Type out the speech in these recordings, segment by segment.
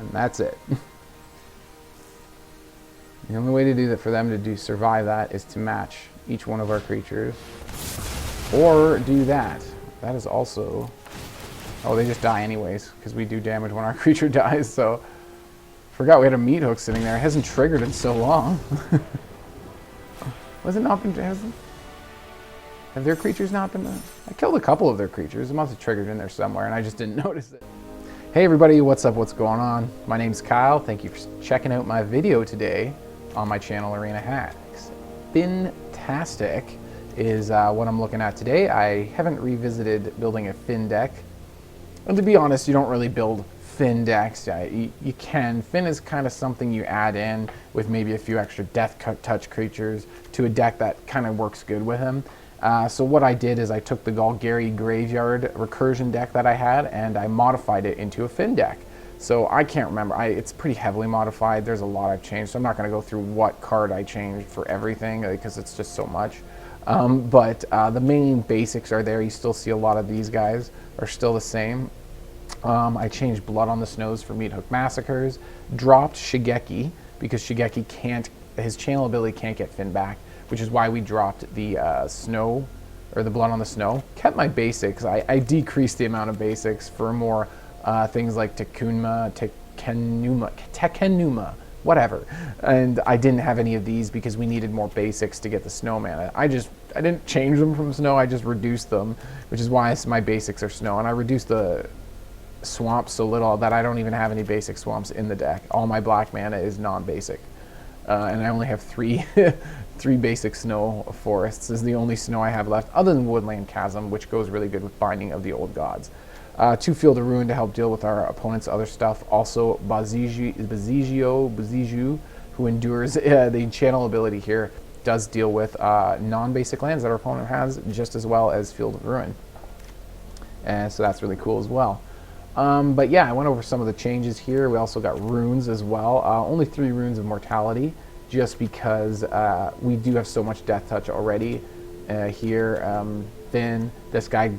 And that's it. The only way to do that for them to survive that is to match each one of our creatures. Or do that. That is also... Oh, they just die anyways, because we do damage when our creature dies, so... Forgot we had a meat hook sitting there. It hasn't triggered in so long. Was it not been... Have their creatures not been... I killed a couple of their creatures. It must have triggered in there somewhere, and I just didn't notice it. Hey everybody, what's up? What's going on? My name's Kyle. Thank you for checking out my video today on my channel, Arena Hacks. Fantastic is what I'm looking at today. I haven't revisited building a Fynn deck. And to be honest, you don't really build Fynn decks. You can. Fynn is kind of something you add in with maybe a few extra Deathcap creatures to a deck that kind of works good with him. So what I did is I took the Golgari Graveyard recursion deck that I had and I modified it into a Fynn deck. So I can't remember. It's pretty heavily modified. There's a lot I've changed. So I'm not going to go through what card I changed for everything because it's just so much. But the main basics are there. You still see a lot of these guys are still the same. I changed Blood on the Snows for Meat Hook Massacres. Dropped Shigeki because Shigeki can't, his channel ability can't get Fynn back, which is why we dropped the Snow, or the Blood on the Snow. Kept my basics. I decreased the amount of basics for more things like Tekenuma, whatever. And I didn't have any of these because we needed more basics to get the Snow mana. I didn't change them from Snow, I just reduced them, which is why my basics are Snow. And I reduced the swamps so little that I don't even have any basic swamps in the deck. All my black mana is non-basic. And I only have three basic snow forests. This is the only snow I have left, other than Woodland Chasm, which goes really good with Binding of the Old Gods. 2 Field of Ruin to help deal with our opponent's other stuff. Also, Boseiju, who endures the channel ability here, does deal with non-basic lands that our opponent has, just as well as Field of Ruin. And so that's really cool as well. But yeah, I went over some of the changes here. We also got runes as well. Only 3 runes of mortality, just because we do have so much Death Touch already here. Fynn, this guy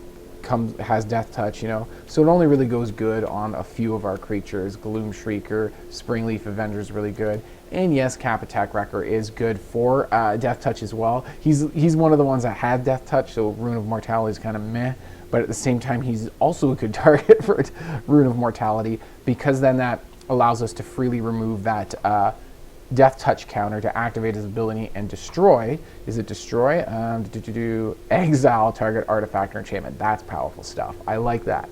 has Death Touch, you know, so it only really goes good on a few of our creatures. Gloomshrieker, Spring-Leaf Avenger is really good, and yes, Kappa Tech-Wrecker is good for Death Touch as well. He's one of the ones that had Death Touch, so Rune of Mortality is kind of meh. But at the same time, he's also a good target for Rune of Mortality, because then that allows us to freely remove that Death Touch counter to activate his ability and destroy. Is it destroy? Exile target artifact or enchantment. That's powerful stuff. I like that.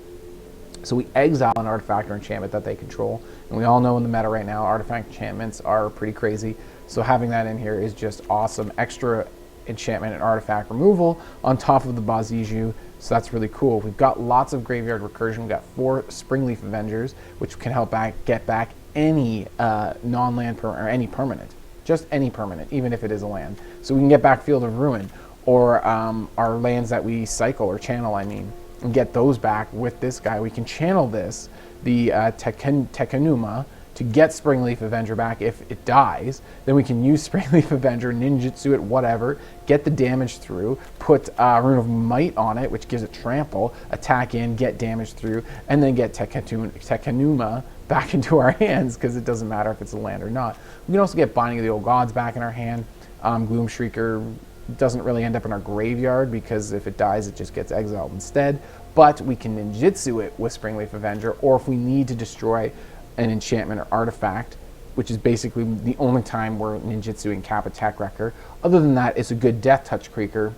So we exile an artifact or enchantment that they control. And we all know in the meta right now, artifact enchantments are pretty crazy. So having that in here is just awesome. Extra enchantment and artifact removal on top of the Boseiju. So that's really cool. We've got lots of graveyard recursion. We've got 4 Spring-Leaf Avengers, which can help get back any non-land or any permanent. Just any permanent, even if it is a land. So we can get back Field of Ruin, or our lands that we cycle, or channel, I mean, and get those back with this guy. We can channel this, the Tekenuma, to get Spring-Leaf Avenger back if it dies. Then we can use Spring-Leaf Avenger, ninjutsu it, whatever, get the damage through, put Rune of Might on it, which gives it trample, attack in, get damage through, and then get Tekenuma back into our hands, because it doesn't matter if it's a land or not. We can also get Binding of the Old Gods back in our hand. Gloomshrieker doesn't really end up in our graveyard, because if it dies, it just gets exiled instead. But we can ninjutsu it with Spring-Leaf Avenger, or if we need to destroy an enchantment or artifact, which is basically the only time we're ninjutsuing Kappa Tech-Wrecker. Other than that, it's a good Death Touch creature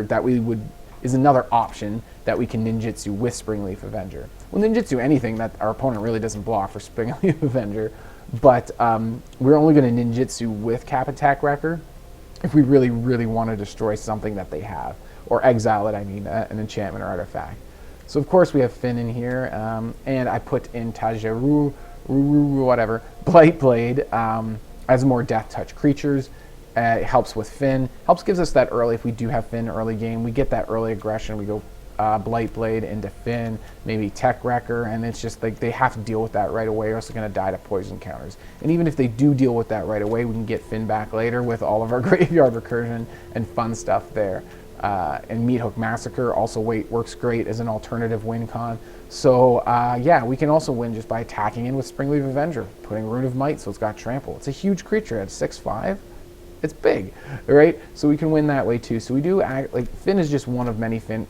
that is another option that we can ninjutsu with Spring-Leaf Avenger. We'll ninjutsu anything that our opponent really doesn't block for Spring-Leaf Avenger, but we're only going to ninjutsu with Kappa Tech-Wrecker if we really, really want to destroy something that they have, or exile it, I mean, an enchantment or artifact. So of course we have Fynn in here, and I put in Tajuru Blightblade as more Death Touch creatures. It helps with Fynn. Gives us that early, if we do have Fynn early game, we get that early aggression. We go Blightblade into Fynn, maybe Tech-Wrecker, and it's just like they have to deal with that right away, or else they're going to die to poison counters. And even if they do deal with that right away, we can get Fynn back later with all of our graveyard recursion and fun stuff there. And Meat Hook Massacre also works great as an alternative win con. So yeah, we can also win just by attacking in with Spring-Leaf Avenger, putting Rune of Might, so it's got trample. It's a huge creature at 6/5. It's big, right? So we can win that way too. So we do act like Fynn is just one of many Fynn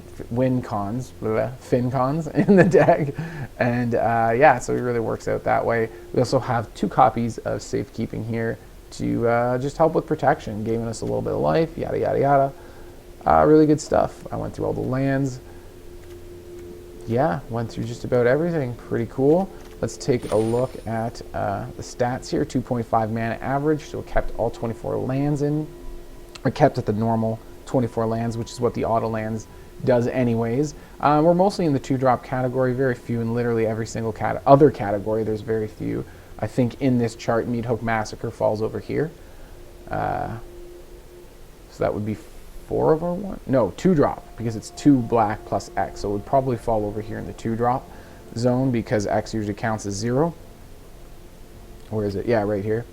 cons in the deck, and yeah, so it really works out that way. We also have 2 copies of Safekeeping here to just help with protection, giving us a little bit of life, yada yada yada. Really good stuff. I went through all the lands. Yeah, went through just about everything. Pretty cool. Let's take a look at the stats here. 2.5 mana average, so it kept all 24 lands in, or kept at the normal 24 lands, which is what the auto lands does anyways. We're mostly in the 2-drop category, very few in literally every single other category. There's very few. I think in this chart, Meat Hook Massacre falls over here. So that would be 4 over 1? No, 2-drop, because it's 2 black plus X, so it would probably fall over here in the 2-drop zone because X usually counts as 0. Where is it? Yeah, right here.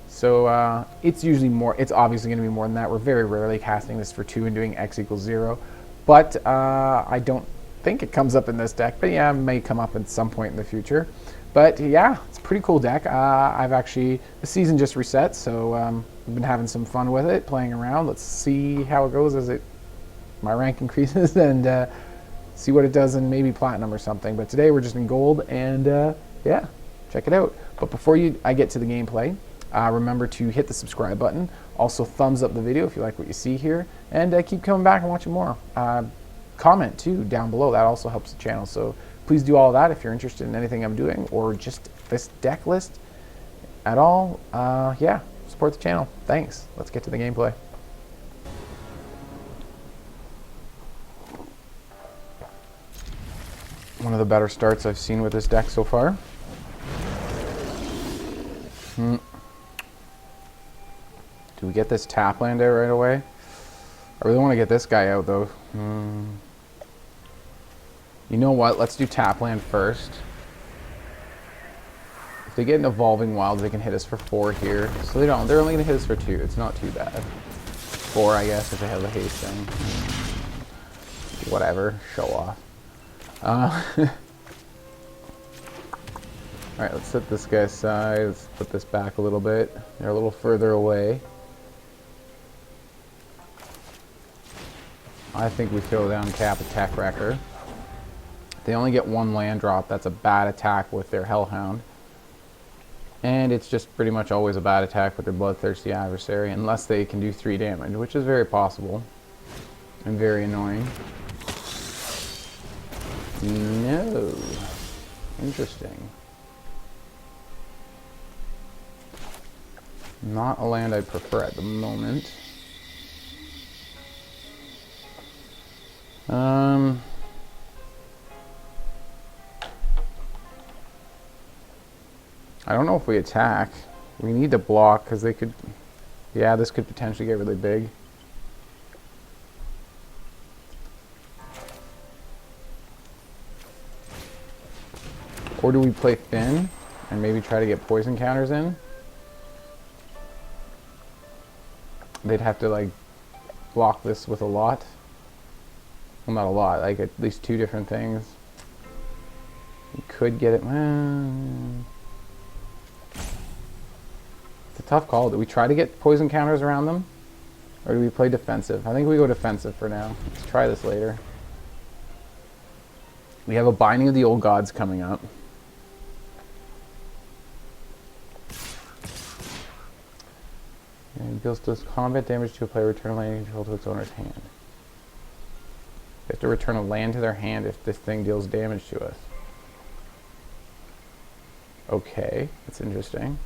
So it's usually more, it's obviously going to be more than that. We're very rarely casting this for 2 and doing X equals 0, but I don't think it comes up in this deck, but yeah, it may come up at some point in the future. But yeah, it's a pretty cool deck. I've actually, the season just reset, so I've been having some fun with it, playing around. Let's see how it goes as my rank increases and see what it does in maybe platinum or something. But today we're just in gold, and yeah, check it out. But before I get to the gameplay, remember to hit the subscribe button. Also thumbs up the video if you like what you see here, and keep coming back and watching more. Comment too down below, that also helps the channel. So please do all of that if you're interested in anything I'm doing or just this deck list at all. Yeah, support the channel. Thanks. Let's get to the gameplay. One of the better starts I've seen with this deck so far. Do we get this tap land out right away? I really want to get this guy out though. You know what? Let's do tap land first. If they get an Evolving Wilds, they can hit us for 4 here. So they don't. They're only going to hit us for 2. It's not too bad. 4, I guess, if they have the haste thing. Whatever. Show off. Alright, let's set this guy aside. Let's put this back a little bit. They're a little further away. I think we throw down Kappa Tech-Wrecker. They only get 1 land drop. That's a bad attack with their Hellhound. And it's just pretty much always a bad attack with their Bloodthirsty Adversary, unless they can do 3 damage, which is very possible. And very annoying. No. Interesting. Not a land I prefer at the moment. I don't know if we attack. We need to block because they could... Yeah, this could potentially get really big. Or do we play Fynn and maybe try to get poison counters in? They'd have to like block this with a lot. Well, not a lot, like at least 2 different things. We could get it. It's a tough call. Do we try to get poison counters around them? Or do we play defensive? I think we go defensive for now. Let's try this later. We have a Binding of the Old Gods coming up. And deals combat damage to a player, return a land control to its owner's hand. They have to return a land to their hand if this thing deals damage to us. Okay, that's interesting.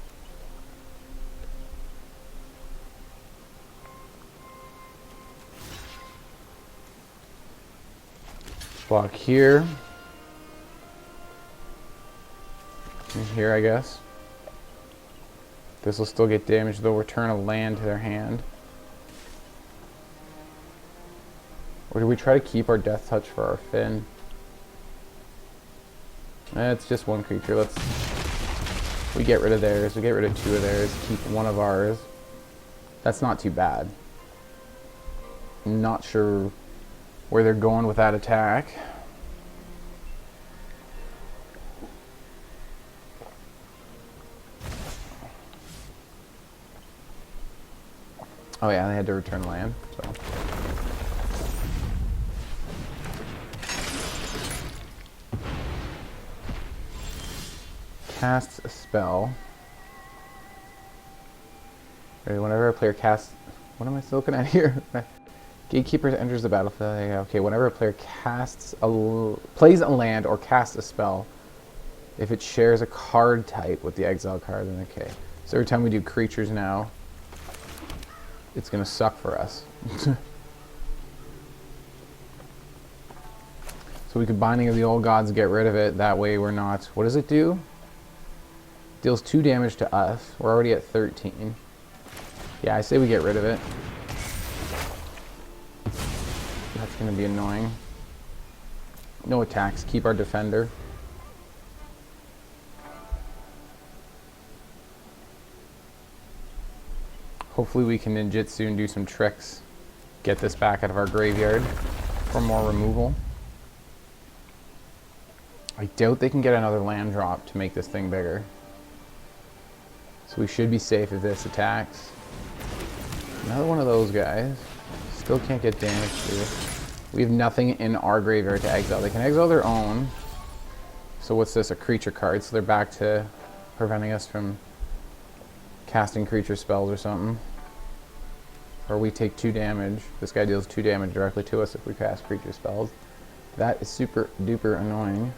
Block here. And here, I guess. This will still get damage. They'll return a land to their hand. Or do we try to keep our Deathtouch for our Fynn? It's just 1 creature. We get rid of theirs. We get rid of 2 of theirs. Keep 1 of ours. That's not too bad. I'm not sure where they're going with that attack. Oh yeah, they had to return land, so. Casts a spell. Right, whenever a player casts... What am I still looking at here? Gatekeeper enters the battlefield. Okay, whenever a player plays a land or casts a spell, if it shares a card type with the exile card, then okay. So every time we do creatures now, it's going to suck for us. So we could Binding of the Old Gods, get rid of it. That way we're not... What does it do? Deals 2 damage to us. We're already at 13. Yeah, I say we get rid of it. That's going to be annoying. No attacks. Keep our defender. Hopefully we can ninjutsu and do some tricks. Get this back out of our graveyard for more removal. I doubt they can get another land drop to make this thing bigger. So we should be safe if this attacks. Another one of those guys. Still can't get damage to. We have nothing in our graveyard to exile. They can exile their own. So what's this? A creature card. So they're back to preventing us from casting creature spells or something. Or we take 2 damage. This guy deals 2 damage directly to us if we cast creature spells. That is super duper annoying.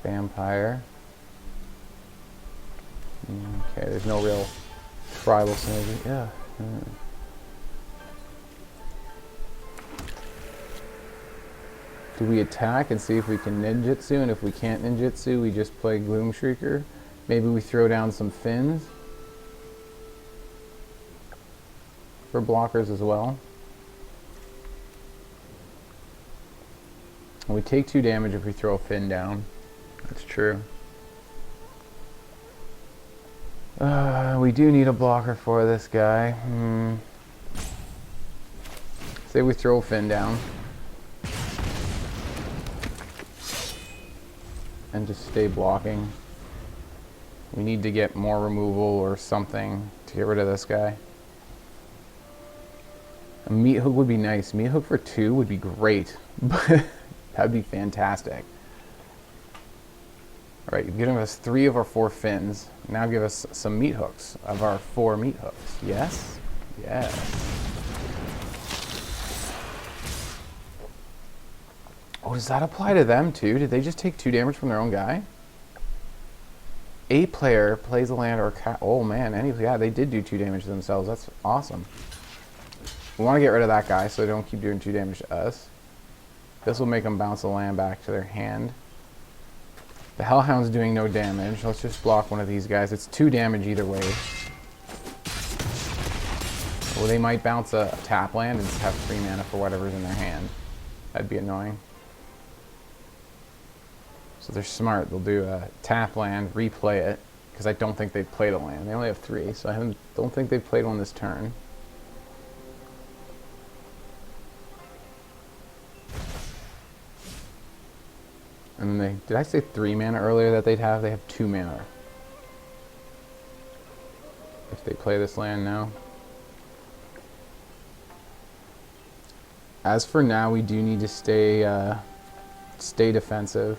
Vampire. Okay, there's no real tribal synergy. Yeah. Do we attack and see if we can ninjutsu? And if we can't ninjutsu, we just play Gloomshrieker. Maybe we throw down some Fynns for blockers as well. And we take 2 damage if we throw a Fynn down. That's true. We do need a blocker for this guy. Say we throw a Fynn down. And just stay blocking. We need to get more removal or something to get rid of this guy. A meat hook would be nice. Meat hook for 2 would be great. But that'd be fantastic. Alright, you've given us 3 of our 4 Fynns. Now give us some meat hooks of our 4 meat hooks. Yes? Yes. Oh, does that apply to them too? Did they just take 2 damage from their own guy? A player plays a land or oh man, yeah, they did do 2 damage to themselves. That's awesome. We want to get rid of that guy so they don't keep doing 2 damage to us. This will make them bounce the land back to their hand. The Hellhound's doing no damage. Let's just block one of these guys. It's 2 damage either way. Well, they might bounce a tap land and just have 3 mana for whatever's in their hand. That'd be annoying. So they're smart. They'll do a tap land, replay it, because I don't think they've played a land. They only have 3, so I don't think they've played one this turn. And then did I say 3 mana earlier that they'd have? They have 2 mana. If they play this land now. As for now, we do need to stay defensive.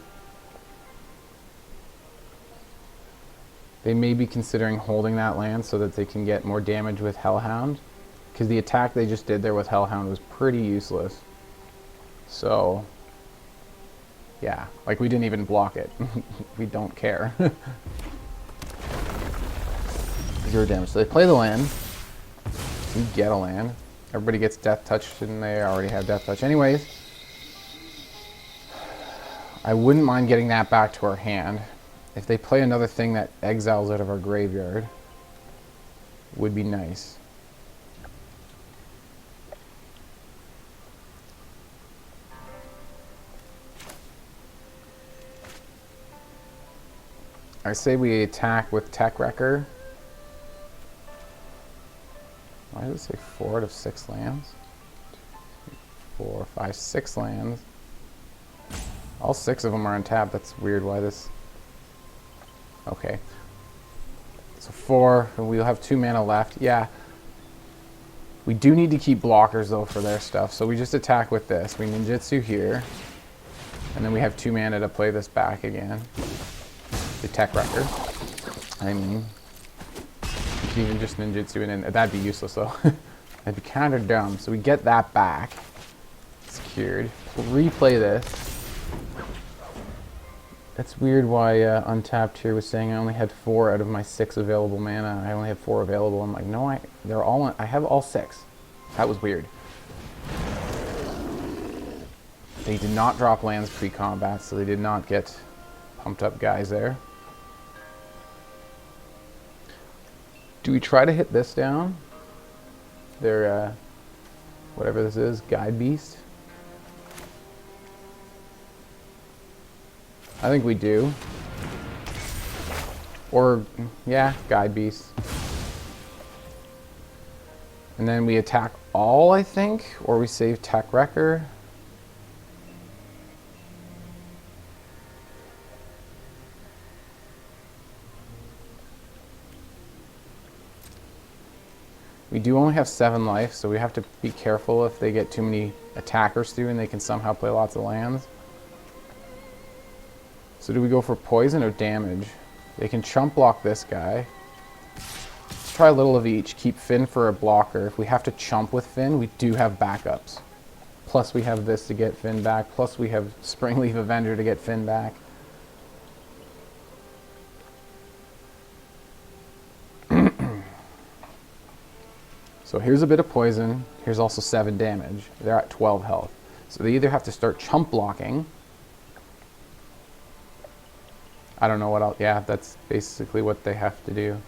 They may be considering holding that land so that they can get more damage with Hellhound. Because the attack they just did there with Hellhound was pretty useless. So... yeah, like we didn't even block it. We don't care. 0 damage. So they play the land. We get a land. Everybody gets Deathtouch and they already have Deathtouch anyways. I wouldn't mind getting that back to our hand. If they play another thing that exiles out of our graveyard, would be nice. I say we attack with Tech-Wrecker. Why does it say 4 out of 6 lands? 4, 5, 6 lands. All 6 of them are untapped. That's weird. Why this? Okay. So 4, and we'll have 2 mana left. Yeah. We do need to keep blockers, though, for their stuff. So we just attack with this. We ninjutsu here. And then we have 2 mana to play this back again. The Tech-Wrecker. I mean, you can even just ninjutsu and then that'd be useless, though. That'd be kind of dumb. So we get that back. Secured. We'll replay this. That's weird why Untapped here was saying I only had 4 out of my 6 available mana. I only have 4 available. I'm like, no, they're all. I have all 6. That was weird. They did not drop lands pre-combat, so they did not get pumped up guys there. Do we try to hit this down? Their whatever this is, Guide Beast. I think we do. Or, yeah, Guide Beast. And then we attack all, I think, or we save Tech-Wrecker. We do only have 7 life, so we have to be careful if they get too many attackers through and they can somehow play lots of lands. So do we go for poison or damage? They can chump block this guy. Let's try a little of each. Keep Fynn for a blocker. If we have to chump with Fynn, we do have backups. Plus we have this to get Fynn back. Plus we have Spring-Leaf Avenger to get Fynn back. So here's a bit of poison. Here's also 7 damage. They're at 12 health. So they either have to start chump blocking. I don't know what else. Yeah, that's basically what they have to do.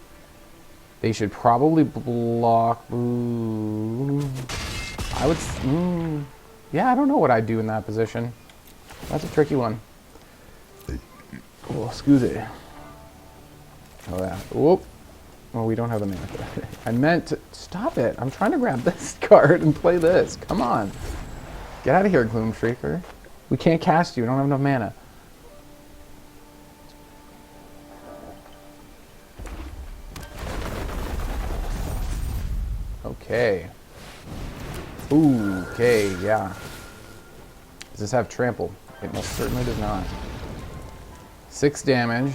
They should probably block. Ooh. I would. Yeah, I don't know what I'd do in that position. That's a tricky one. Oh, excuse it. Oh, yeah. Whoop. Well, we don't have the mana for that. I meant to. Stop it. I'm trying to grab this card and play this. Come on. Get out of here, Gloomshrieker. We can't cast you. We don't have enough mana. Okay. Ooh, okay, yeah. Does this have trample? It most certainly does not. 6 damage.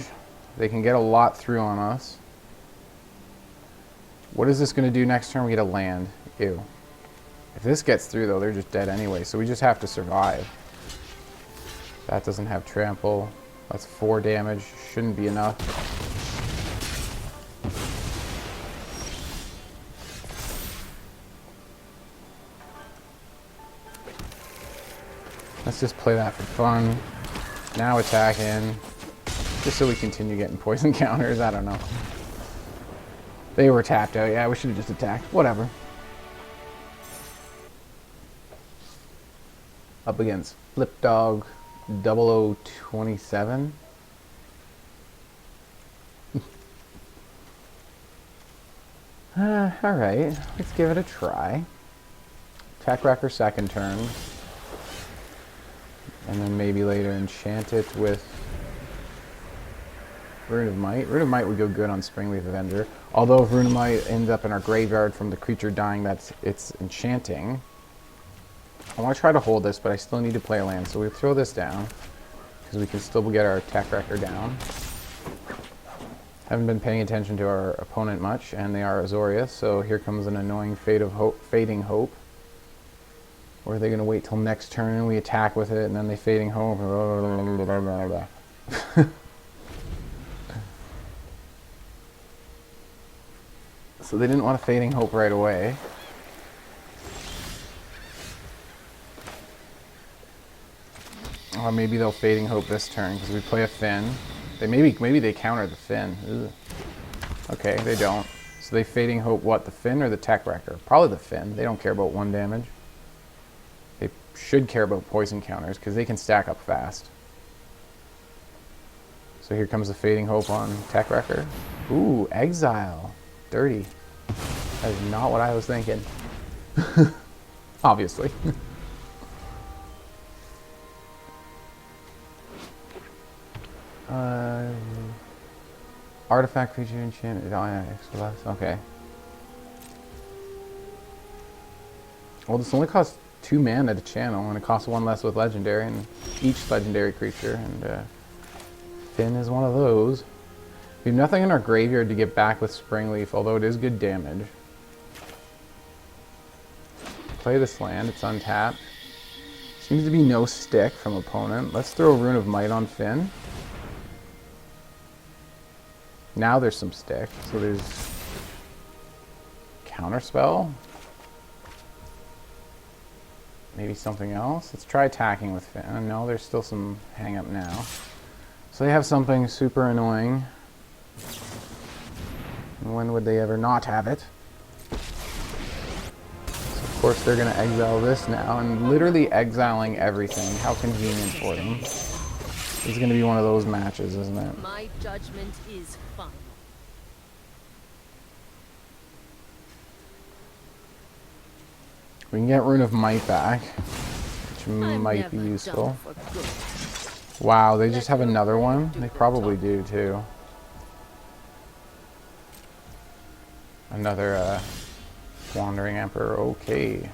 They can get a lot through on us. What is this going to do next turn? We get a land. Ew. If this gets through, though, they're just dead anyway, so we just have to survive. That doesn't have trample. That's 4 damage. Shouldn't be enough. Let's just play that for fun. Now attack in. Just so we continue getting poison counters. I don't know. They were tapped out. Yeah, we should have just attacked. Whatever. Up against Flip Dog 0027. Alright, let's give it a try. Tech-Wrecker second turn. And then maybe later enchant it with Rune of Might. Rune of Might would go good on Spring-Leaf Avenger. Although if Rune of Might ends up in our graveyard from the creature dying it's enchanting. I want to try to hold this, but I still need to play a land. So we throw this down, because we can still get our Tech-Wrecker down. Haven't been paying attention to our opponent much, and they are Azorius, so here comes an annoying Fading Hope. Or are they going to wait till next turn and we attack with it and then they Fading Hope? So they didn't want a Fading Hope right away. Or maybe they'll Fading Hope this turn because we play a Fynn. Maybe they counter the Fynn. Ugh. Okay, they don't. So they Fading Hope what? The Fynn or the Tech-Wrecker? Probably the Fynn. They don't care about 1 damage. They should care about poison counters because they can stack up fast. So here comes the Fading Hope on Tech-Wrecker. Ooh, Exile. Dirty. That is not what I was thinking. Obviously. Artifact creature enchantment. Oh, yeah, extra less. Okay. Well, this only costs 2 mana to channel, and it costs 1 less with legendary, and each legendary creature, and Fynn is one of those. We have nothing in our graveyard to get back with Spring-Leaf, although it is good damage. Play this land, it's untapped. Seems to be no stick from opponent. Let's throw Rune of Might on Fynn. Now there's some stick, so there's Counterspell. Maybe something else. Let's try attacking with Fynn. No, there's still some hang up now. So they have something super annoying. When would they ever not have it? So of course they're going to exile this now, and literally exiling everything. How convenient for them. This is going to be one of those matches, isn't it? My judgment is final. We can get Rune of Might back, which might be useful. Wow, they just have another one? They probably do too. Another Wandering Emperor, okay.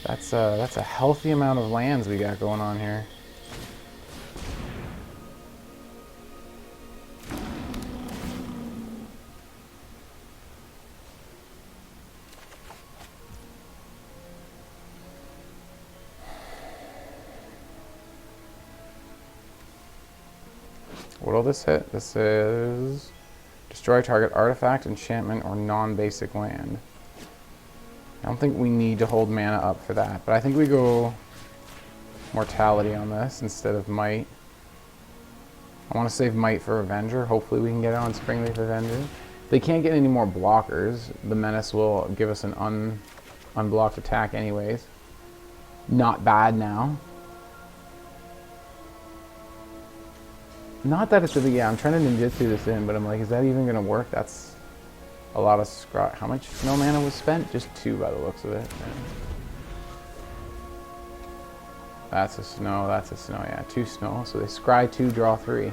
That's a healthy amount of lands we got going on here. What'll this hit? This is destroy target artifact, enchantment, or non-basic land. I don't think we need to hold mana up for that, but I think we go Mortality on this instead of Might. I want to save Might for Avenger. Hopefully we can get it on Spring-Leaf Avenger. They can't get any more blockers. The Menace will give us an unblocked attack anyways. Not bad now. Not that it's really, yeah, I'm trying to ninjutsu this in, but I'm like, is that even going to work? That's a lot of scry. How much snow mana was spent? Just 2 by the looks of it. Yeah. That's a snow, yeah, 2 snow. So they scry 2, draw 3.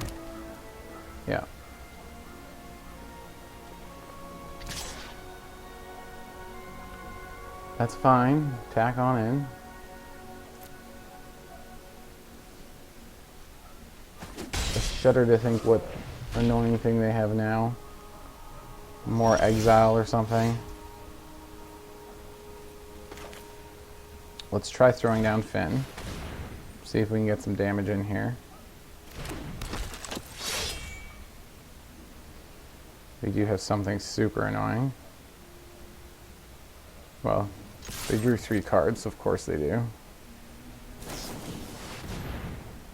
Yeah. That's fine. Tack on in. Shudder to think what annoying thing they have now. More exile or something. Let's try throwing down Fynn. See if we can get some damage in here. They do have something super annoying. Well, they drew 3 cards, of course they do.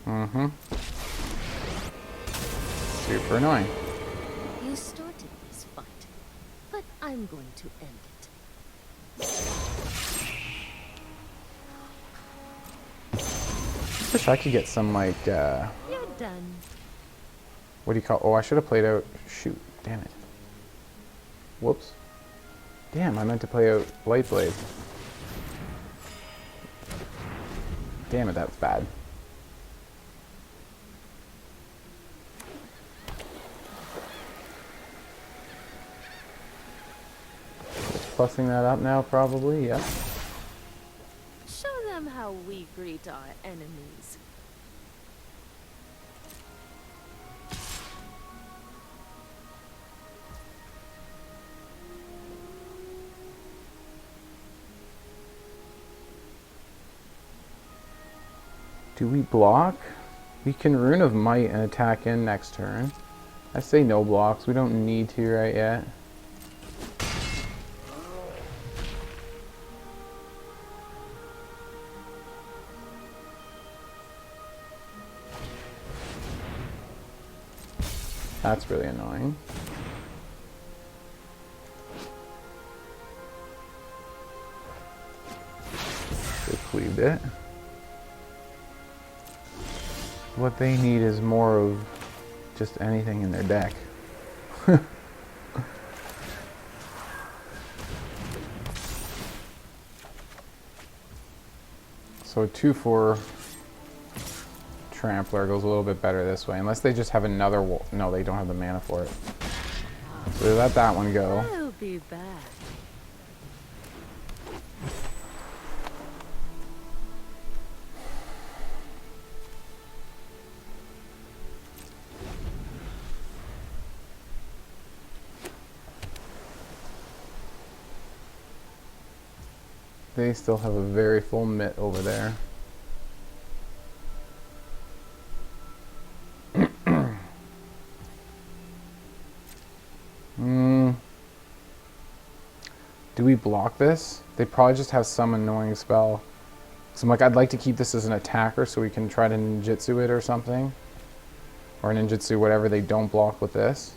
Mm-hmm. Super annoying. You started this fight, but I'm going to end it. Wish I could get some like You're done. what do you call? Oh, I should have played out. Shoot, damn it. Whoops. Damn, I meant to play out Blightblade. Damn it, that was bad. Plussing that up now, probably, yep. Show them how we greet our enemies. Do we block? We can Rune of Might and attack in next turn. I say no blocks. We don't need to right yet. That's really annoying. They cleaved it. What they need is more of just anything in their deck. So a 2/4 Trampler goes a little bit better this way, unless they just have another no, they don't have the mana for it. So they let that one go. I'll be back. They still have a very full mitt over there. Do we block this? They probably just have some annoying spell. So I'm like, I'd like to keep this as an attacker so we can try to ninjutsu it or something. Or ninjutsu whatever they don't block with this.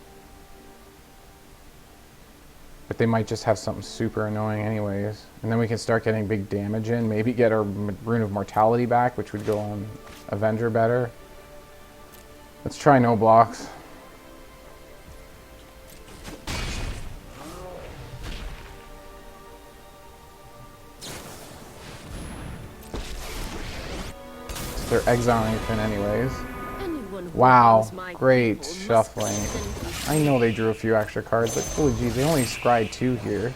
But they might just have something super annoying anyways. And then we can start getting big damage in. Maybe get our Rune of Mortality back, which would go on Avenger better. Let's try no blocks. They're exiling Fynn anyways. Wow, great shuffling. I know they drew a few extra cards, but holy geez, they only scryed 2 here.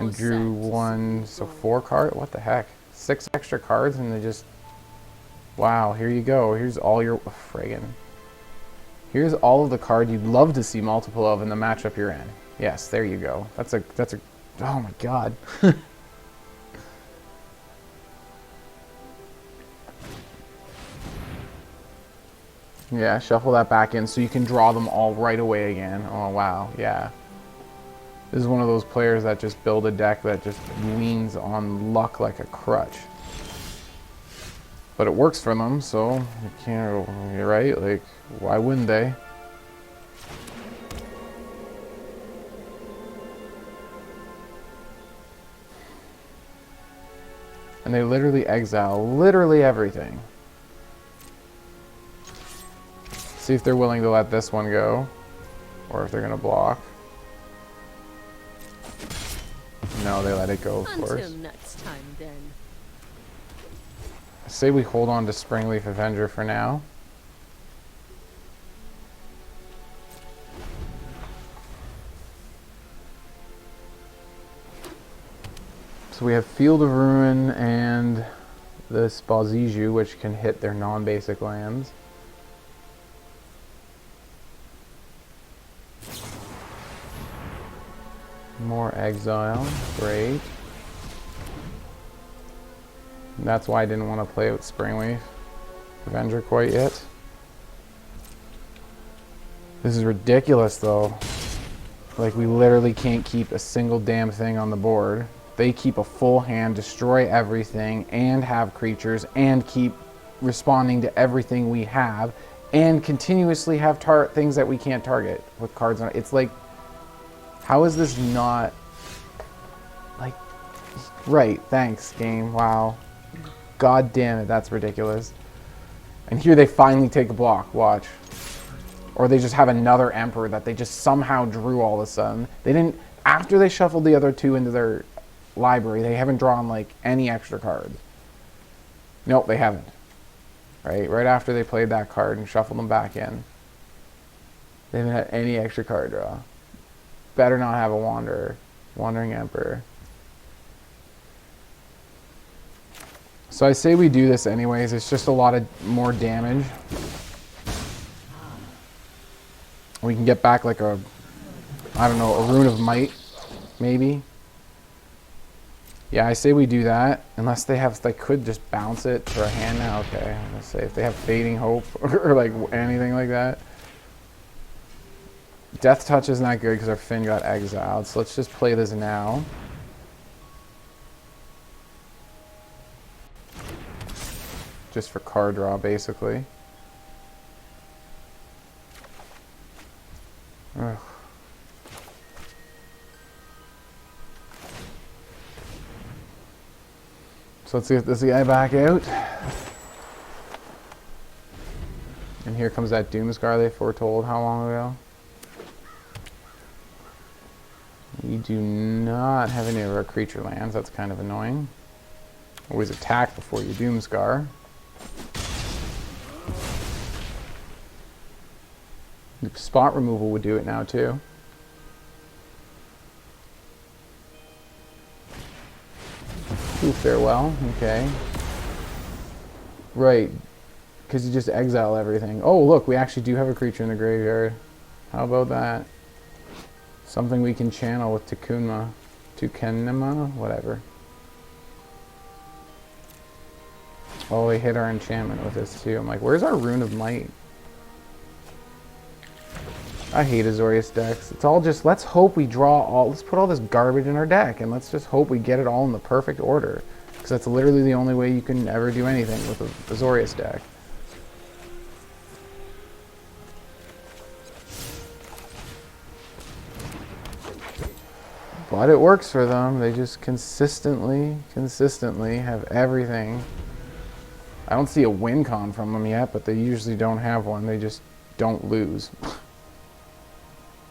And drew 1, so 4 cards? What the heck? 6 extra cards and they just... Wow, here you go. Here's all your... Oh, friggin'. Here's all of the cards you'd love to see multiple of in the matchup you're in. Yes, there you go. That's a... Oh my god. Yeah, shuffle that back in so you can draw them all right away again. Oh, wow, yeah. This is one of those players that just build a deck that just leans on luck like a crutch. But it works for them, so you can't, you're right, like, why wouldn't they? And they literally exile literally everything. See if they're willing to let this one go, or if they're gonna block. No, they let it go, of course. Until next time, then. I say we hold on to Spring-Leaf Avenger for now. So we have Field of Ruin and this Boseiju, which can hit their non-basic lands. More exile, great. And that's why I didn't want to play with Spring-Leaf Avenger quite yet. This is ridiculous though. Like, we literally can't keep a single damn thing on the board. They keep a full hand, destroy everything, and have creatures, and keep responding to everything we have, and continuously have things that we can't target with cards on it. It's like, how is this not, like, right, thanks, game, wow. God damn it, that's ridiculous. And here they finally take a block, watch. Or they just have another Emperor that they just somehow drew all of a sudden. They didn't, after they shuffled the other 2 into their library, they haven't drawn, like, any extra cards. Nope, they haven't. Right after they played that card and shuffled them back in. They haven't had any extra card draw. Better not have a Wandering Emperor. So I say we do this anyways. It's just a lot of more damage. We can get back like a, I don't know, a Rune of Might, maybe. Yeah, I say we do that. Unless they have, they could just bounce it for a hand now. Okay, I'm gonna say if they have Fading Hope or like anything like that. Deathtouch is not good because our Fynn got exiled, so let's just play this now. Just for card draw, basically. Ugh. So let's get this guy back out. And here comes that Doomscar they foretold how long ago? We do not have any of our creature lands. That's kind of annoying. Always attack before you Doomscar. Spot removal would do it now too. Ooh, farewell. Okay. Right. Because you just exile everything. Oh, look, we actually do have a creature in the graveyard. How about that? Something we can channel with Tukenma, whatever. Oh, they hit our enchantment with this too. I'm like, where's our Rune of Might? I hate Azorius decks. It's all just, let's hope we draw all, let's put all this garbage in our deck and let's just hope we get it all in the perfect order. Because that's literally the only way you can ever do anything with an Azorius deck. But it works for them. They just consistently have everything. I don't see a win con from them yet, but they usually don't have one. They just don't lose.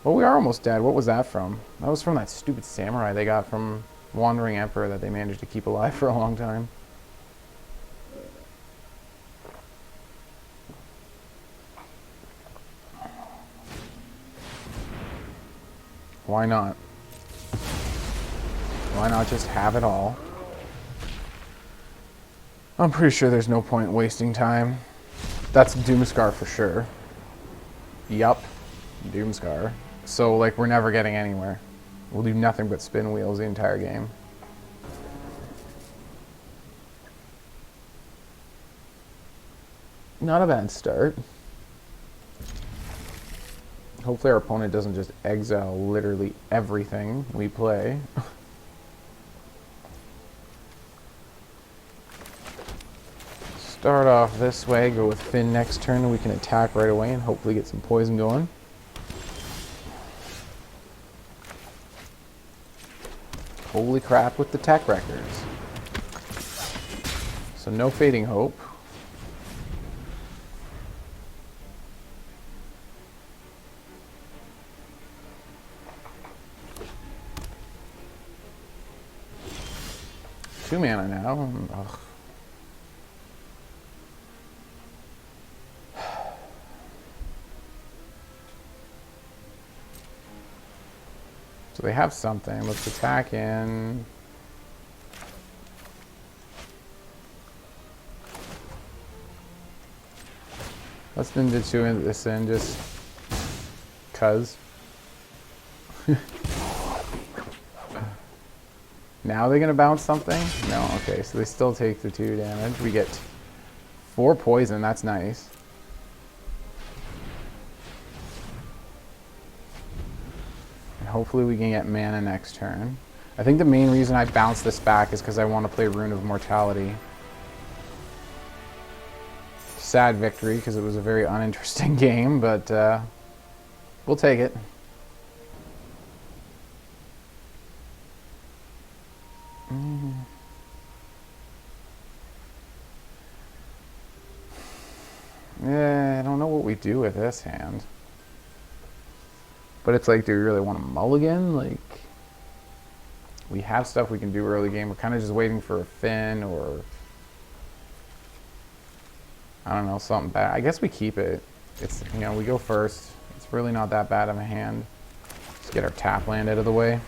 Well, we are almost dead. What was that from? That was from that stupid samurai they got from Wandering Emperor that they managed to keep alive for a long time. Why not? Why not just have it all? I'm pretty sure there's no point wasting time. That's Doomscar for sure. Yup. Doomscar. So, like, we're never getting anywhere. We'll do nothing but spin wheels the entire game. Not a bad start. Hopefully our opponent doesn't just exile literally everything we play. Start off this way, go with Fynn next turn, and we can attack right away and hopefully get some poison going. Holy crap with the Tech-Wreckers. So no Fading Hope. Two mana now. Ugh. So they have something. Let's attack in. Let's ninja two into this in just cuz. Now they're gonna bounce something? No, okay, so they still take the 2 damage. We get 4 poison, that's nice. Hopefully we can get mana next turn. I think the main reason I bounced this back is because I want to play Rune of Mortality. Sad victory because it was a very uninteresting game, but we'll take it. Yeah, I don't know what we do with this hand. But it's like, do we really want to mulligan? Like, we have stuff we can do early game. We're kind of just waiting for a Fynn or, I don't know, something bad. I guess we keep it. It's, you know, we go first. It's really not that bad of a hand. Let's get our tap land out of the way.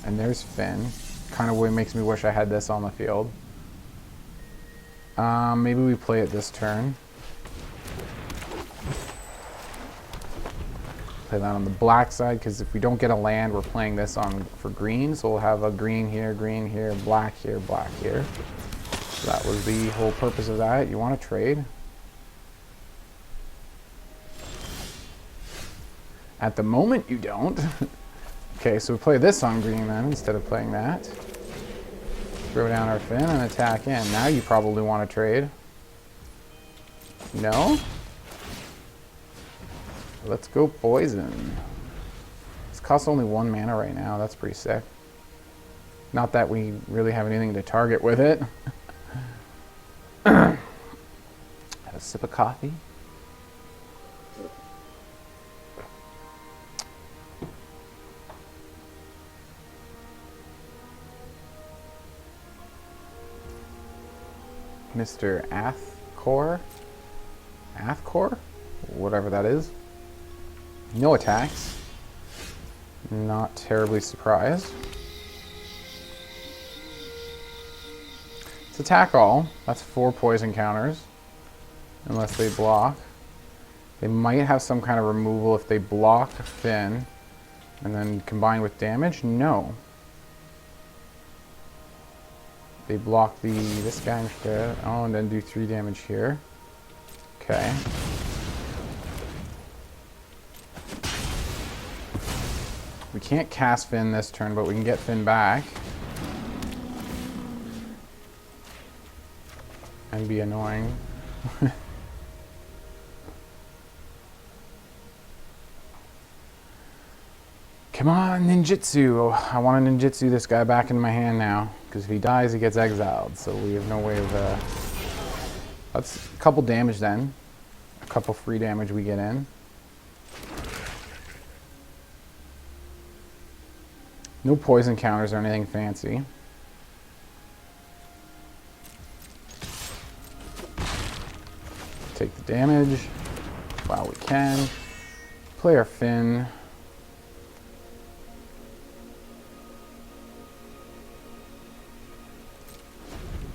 And there's Fynn. Kind of makes me wish I had this on the field. Maybe we play it this turn. Play that on the black side, because if we don't get a land, we're playing this on for green. So we'll have a green here, black here, black here. So that was the whole purpose of that. You want to trade? At the moment, you don't. Okay, so we play this on green then, instead of playing that. Throw down our Fynn and attack in. Now you probably want to trade. No? Let's go poison. This costs only 1 mana right now. That's pretty sick. Not that we really have anything to target with it. Have a sip of coffee. Mr. Athcore? Whatever that is. No attacks. Not terribly surprised. It's attack all. That's 4 poison counters. Unless they block. They might have some kind of removal if they block Fynn. And then combine with damage? No. They block this guy instead. Oh, and then do 3 damage here. Okay. We can't cast Fynn this turn, but we can get Fynn back. And be annoying. Come on, ninjutsu. I want to ninjutsu this guy back in my hand now. Because if he dies, he gets exiled. So we have no way of... That's a couple damage then. A couple free damage we get in. No poison counters or anything fancy. Take the damage while we can. Play our Fynn.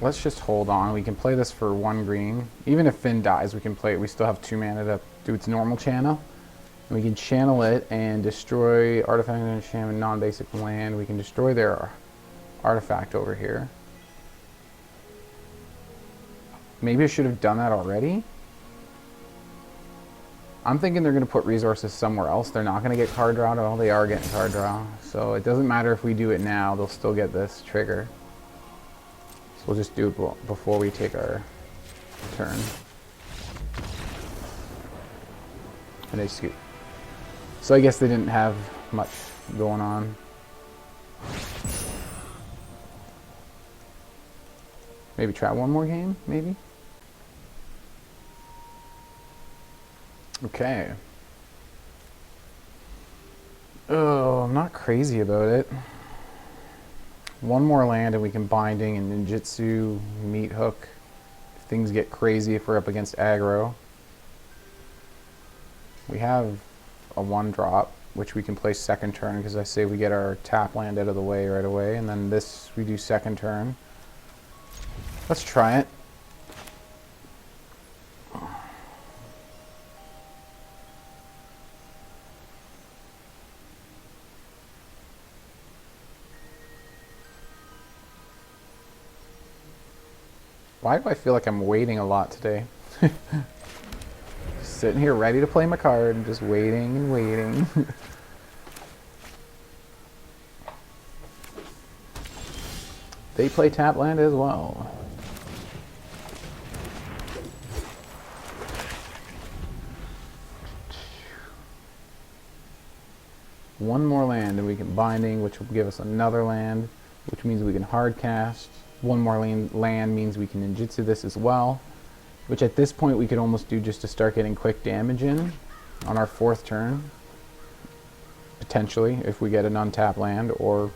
Let's just hold on. We can play this for 1 green. Even if Fynn dies, we can play it. We still have 2 mana to do its normal channel. And we can channel it and destroy artifact and enchantment non-basic land. We can destroy their artifact over here. Maybe I should have done that already. I'm thinking they're going to put resources somewhere else. They're not going to get card draw at all. They are getting card draw. So it doesn't matter if we do it now. They'll still get this trigger. So we'll just do it before we take our turn. And they scoop. So I guess they didn't have much going on. Maybe try one more game, maybe? Okay. Oh, I'm not crazy about it. 1 more land and we can binding and ninjutsu, meat hook. If things get crazy, if we're up against aggro. We have a 1-drop, which we can play second turn because I say we get our tap land out of the way right away. And then this we do second turn. Let's try it. Why do I feel like I'm waiting a lot today? Sitting here ready to play my card, just waiting and waiting. They play tap land as well. One more land and we can binding, which will give us another land, which means we can hard cast. 1 more land means we can ninjutsu this as well, which at this point we could almost do just to start getting quick damage in on our 4th turn. Potentially, if we get an untapped land, or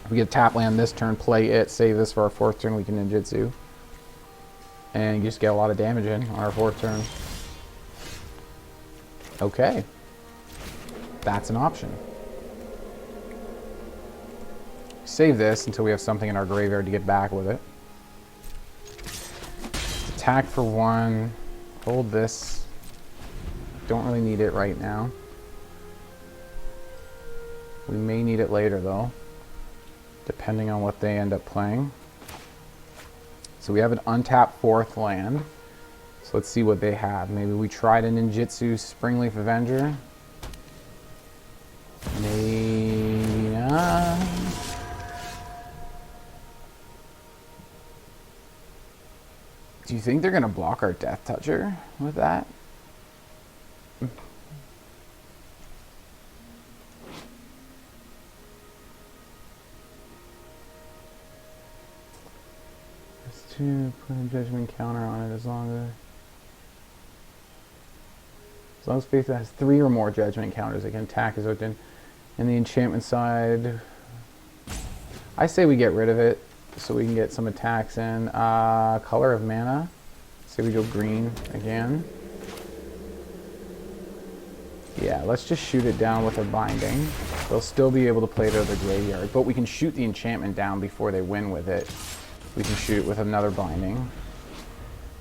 if we get a tap land this turn, play it, save this for our 4th turn, we can ninjutsu. And you just get a lot of damage in on our 4th turn. Okay. That's an option. Save this until we have something in our graveyard to get back with it. Attack for 1. Hold this. Don't really need it right now. We may need it later though, depending on what they end up playing. So we have an untapped 4th land. So let's see what they have. Maybe we try to ninjutsu Spring-Leaf Avenger. Maybe not. Do you think they're going to block our Death Toucher with that? It's to put a judgment counter on it as long as Faith has 3 or more judgment counters, it can attack as Odin. And the enchantment side, I say we get rid of it. so we can get some attacks in. Color of mana. Say we go green again. Yeah, let's just shoot it down with a binding. They'll still be able to play it out of the graveyard, but we can shoot the enchantment down before they win with it. We can shoot it with another binding.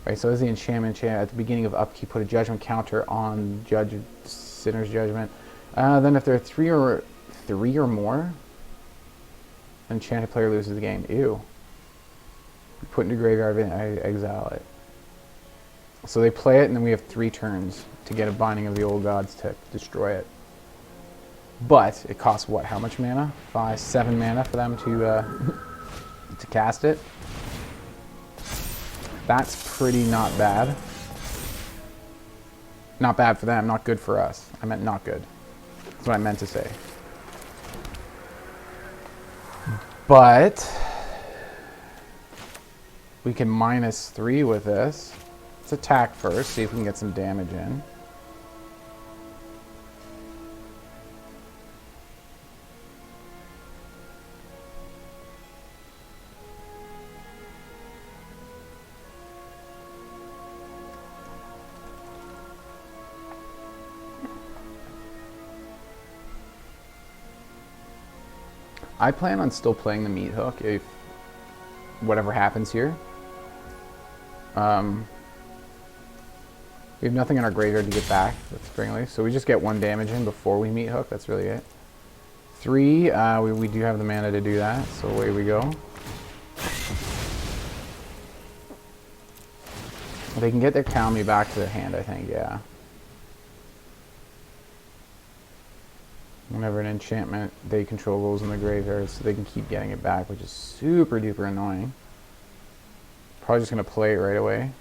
Right, so as the enchantment at the beginning of upkeep, put a judgment counter on Sinner's Judgment. Then if there are three or more, enchanted player loses the game. Ew. Put into graveyard and I exile it. So they play it, and then we have 3 turns to get a Binding of the Old Gods to destroy it. But it costs what? How much mana? 7 mana for them to cast it. That's pretty not bad. Not bad for them, not good for us. I meant not good. That's what I meant to say. But we can -3 with this. Let's attack first, see if we can get some damage in. I plan on still playing the meat hook if whatever happens here. We have nothing in our graveyard to get back with Spring-Leaf, so we just get 1 damage in before we meat hook. That's really it. 3, we do have the mana to do that, so away we go. They can get their Kami back to their hand, I think, yeah. Whenever an enchantment they control goes in the graveyard, so they can keep getting it back, which is super duper annoying. Probably just going to play it right away.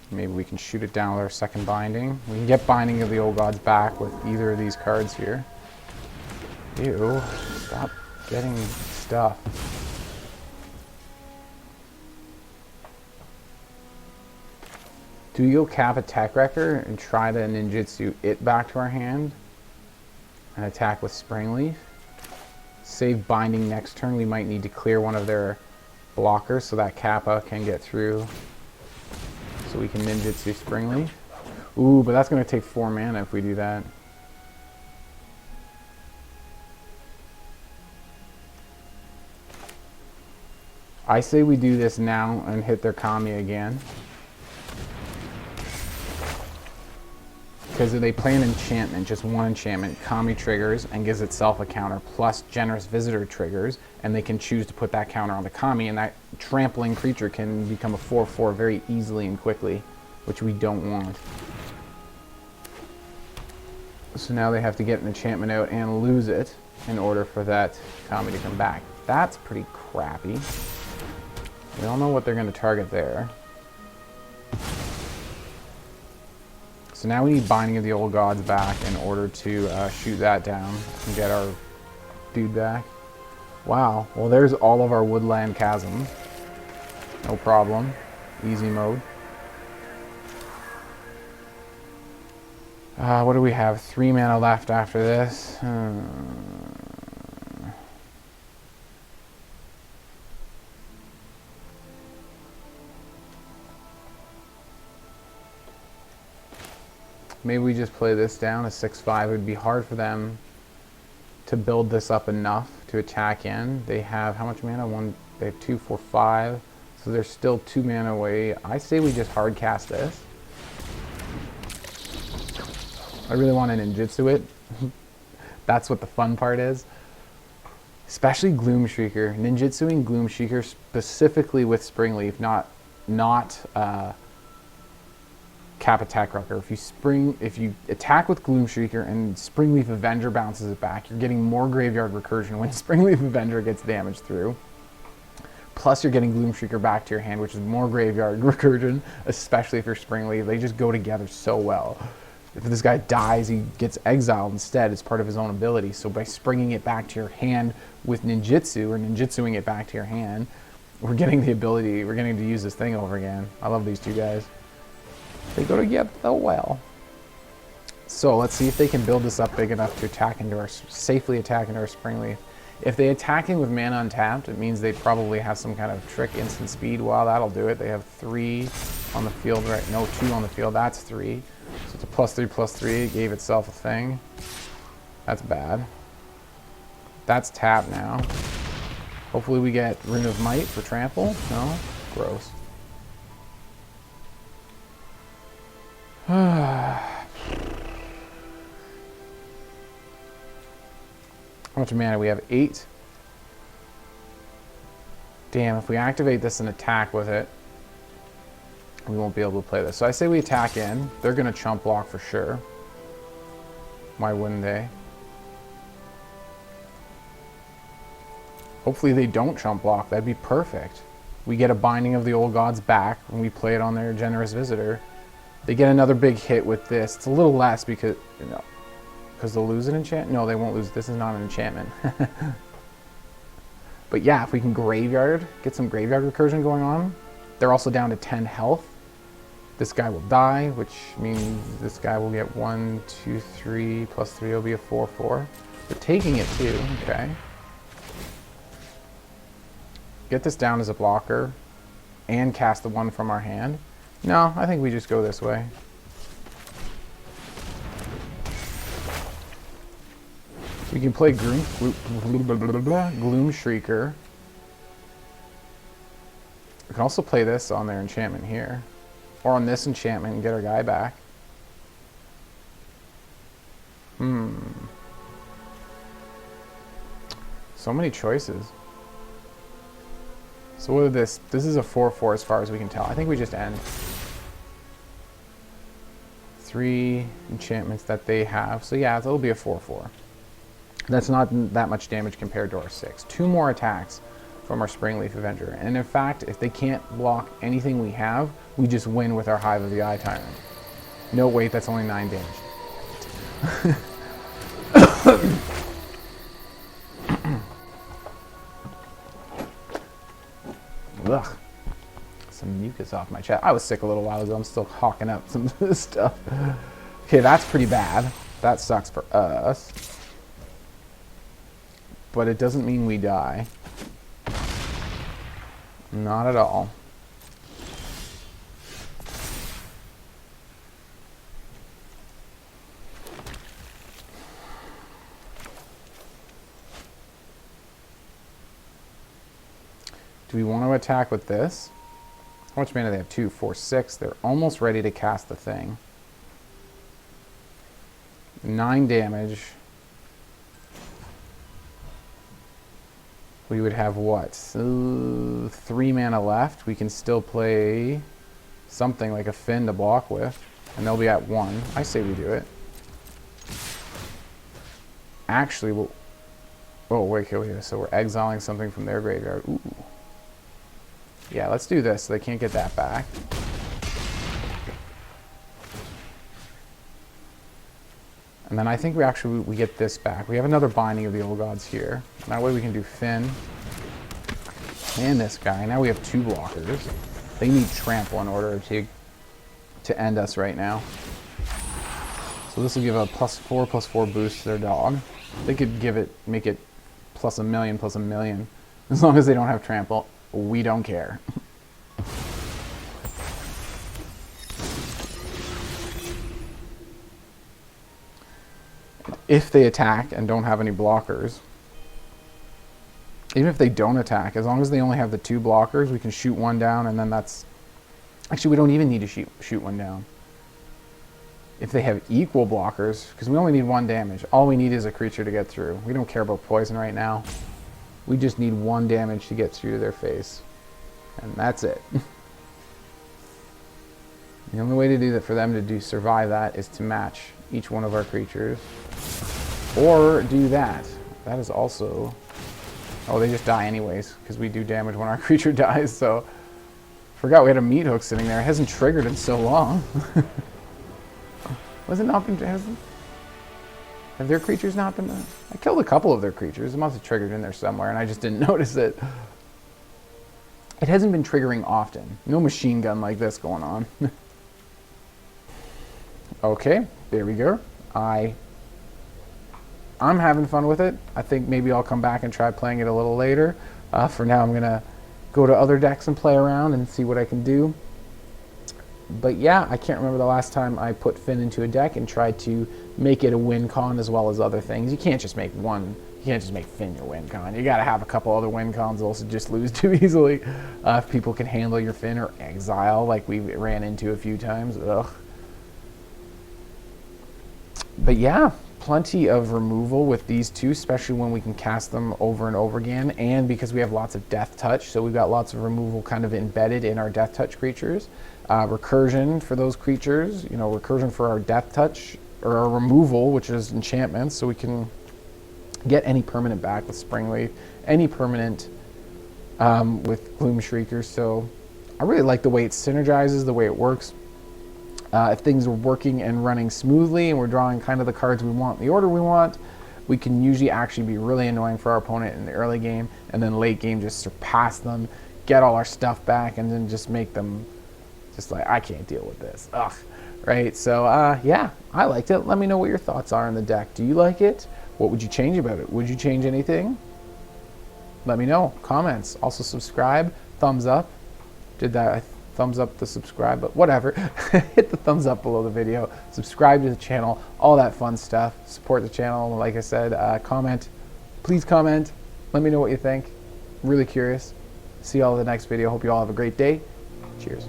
Maybe we can shoot it down with our second binding. We can get Binding of the Old Gods back with either of these cards here. Ew, stop getting stuff. Do we go Kappa Tech-Wrecker and try to ninjutsu it back to our hand and attack with Spring-Leaf? Save Binding next turn. We might need to clear one of their blockers so that Kappa can get through. So we can ninjutsu Spring-Leaf. Ooh, but that's going to take 4 mana if we do that. I say we do this now and hit their Kami again. Because if they play an enchantment, just 1 enchantment, Kami triggers and gives itself a counter, plus Generous Visitor triggers, and they can choose to put that counter on the Kami, and that trampling creature can become a 4/4 very easily and quickly, which we don't want. So now they have to get an enchantment out and lose it in order for that Kami to come back. That's pretty crappy. We don't know what they're going to target there. So now we need Binding of the Old Gods back in order to shoot that down and get our dude back. Wow, well there's all of our Woodland Chasm. No problem. Easy mode. What do we have? 3 mana left after this. Maybe we just play this down, a 6/5. It would be hard for them to build this up enough to attack in. They have, how much mana? They have 2, 4, 5. So they're still 2 mana away. I say we just hard cast this. I really want to ninjutsu it. That's what the fun part is. Especially Gloomshrieker. Ninjutsuing Gloomshrieker specifically with Spring-Leaf, not Kappa Tech-Wrecker. If you attack with Gloomshrieker and Spring-Leaf Avenger bounces it back, you're getting more graveyard recursion when Spring-Leaf Avenger gets damaged through. Plus you're getting Gloomshrieker back to your hand, which is more graveyard recursion, especially if you're Spring-Leaf. They just go together so well. If this guy dies, he gets exiled instead as part of his own ability. So by springing it back to your hand with ninjutsu, or ninjutsuing it back to your hand, we're getting the ability, we're getting to use this thing over again. I love these two guys. They go together so well. So let's see if they can build this up big enough to attack into our, safely attack into our Spring-Leaf. If they attack in with mana untapped, it means they probably have some kind of trick instant speed. Well, that'll do it. They have 3 on the field, right? No, 2 on the field. That's 3. So it's a +3/+3. It gave itself a thing. That's bad. That's tap now. Hopefully we get Rune of Might for trample. No? Gross. How much mana? We have 8. Damn, if we activate this and attack with it, we won't be able to play this. So I say we attack in. They're going to chump block for sure. Why wouldn't they? Hopefully they don't chump block. That'd be perfect. We get a Binding of the Old Gods back when we play it on their Generous Visitor. They get another big hit with this. It's a little less because, you know, because they'll lose an enchantment. No, they won't lose. This is not an enchantment. But yeah, if we can graveyard, get some graveyard recursion going on. They're also down to 10 health. This guy will die, which means this guy will get 1, 2, 3, +3 will be a 4/4. We're taking it too, okay. Get this down as a blocker and cast the 1 from our hand. No, I think we just go this way. We can play Gloomshrieker. We can also play this on their enchantment here. Or on this enchantment and get our guy back. So many choices. So what is this? This is a 4/4 as far as we can tell. I think we just end. 3 enchantments that they have. So yeah, it'll be a 4/4. That's not that much damage compared to our 6. 2 more attacks from our Spring-Leaf Avenger. And in fact, if they can't block anything we have, we just win with our Hive of the Eye Tyrant. No, wait, that's only 9 damage. Ugh. Some mucus off my chest. I was sick a little while ago. I'm still hawking up some of this stuff. Okay, that's pretty bad. That sucks for us. But it doesn't mean we die. Not at all. Do we want to attack with this? How much mana do they have? 2, 4, 6. They're almost ready to cast the thing. 9 damage. We would have what? 3 mana left. We can still play something like a Fynn to block with. And they'll be at 1. I say we do it. Actually, we'll... Oh, wait, okay, so we're exiling something from their graveyard. Ooh. Yeah, let's do this so they can't get that back. And then I think we get this back. We have another Binding of the Old Gods here. That way we can do Fynn and this guy. Now we have 2 blockers. They need trample in order to end us right now. So this will give a +4/+4 boost to their dog. They could make it +1,000,000/1,000,000. As long as they don't have trample, we don't care. If they attack and don't have any blockers, even if they don't attack, as long as they only have the 2 blockers, we can shoot 1 down, and then that's... Actually, we don't even need to shoot 1 down. If they have equal blockers, because we only need 1 damage, all we need is a creature to get through. We don't care about poison right now. We just need 1 damage to get through to their face. And that's it. The only way to do that for them to survive that is to match each one of our creatures. Or do that. That is also... Oh, they just die anyways, because we do damage when our creature dies, so... Forgot we had a meat hook sitting there. It hasn't triggered in so long. Was it not been... Have their creatures not been... I killed a couple of their creatures. It must have triggered in there somewhere, and I just didn't notice it. It hasn't been triggering often. No machine gun like this going on. Okay, there we go. I'm having fun with it. I think maybe I'll come back and try playing it a little later. For now, I'm going to go to other decks and play around and see what I can do. But yeah, I can't remember the last time I put Fynn into a deck and tried to make it a win con as well as other things. You can't just make one. You can't just make Fynn your win con. You got to have a couple other win cons, also just lose too easily. If people can handle your Fynn or exile, like we ran into a few times. Ugh. But yeah, plenty of removal with these two, especially when we can cast them over and over again, and because we have lots of Deathtouch, so we've got lots of removal kind of embedded in our Deathtouch creatures. Recursion for those creatures, you know, recursion for our Deathtouch, or our removal, which is enchantments, so we can get any permanent back with Spring-Leaf, any permanent with Gloomshrieker. So I really like the way it synergizes, the way it works. If things are working and running smoothly and we're drawing kind of the cards we want, the order we want, we can usually actually be really annoying for our opponent in the early game, and then late game just surpass them, get all our stuff back, and then just make them just like, I can't deal with this. Ugh. Right? So, yeah, I liked it. Let me know what your thoughts are on the deck. Do you like it? What would you change about it? Would you change anything? Let me know. Comments. Also subscribe. Thumbs up. Did that... thumbs up the subscribe, but whatever. Hit the thumbs up below the video, subscribe to the channel, all that fun stuff. Support the channel, like I said. Comment, please comment, let me know what you think. Really curious. See you all in the next video. Hope you all have a great day. Cheers.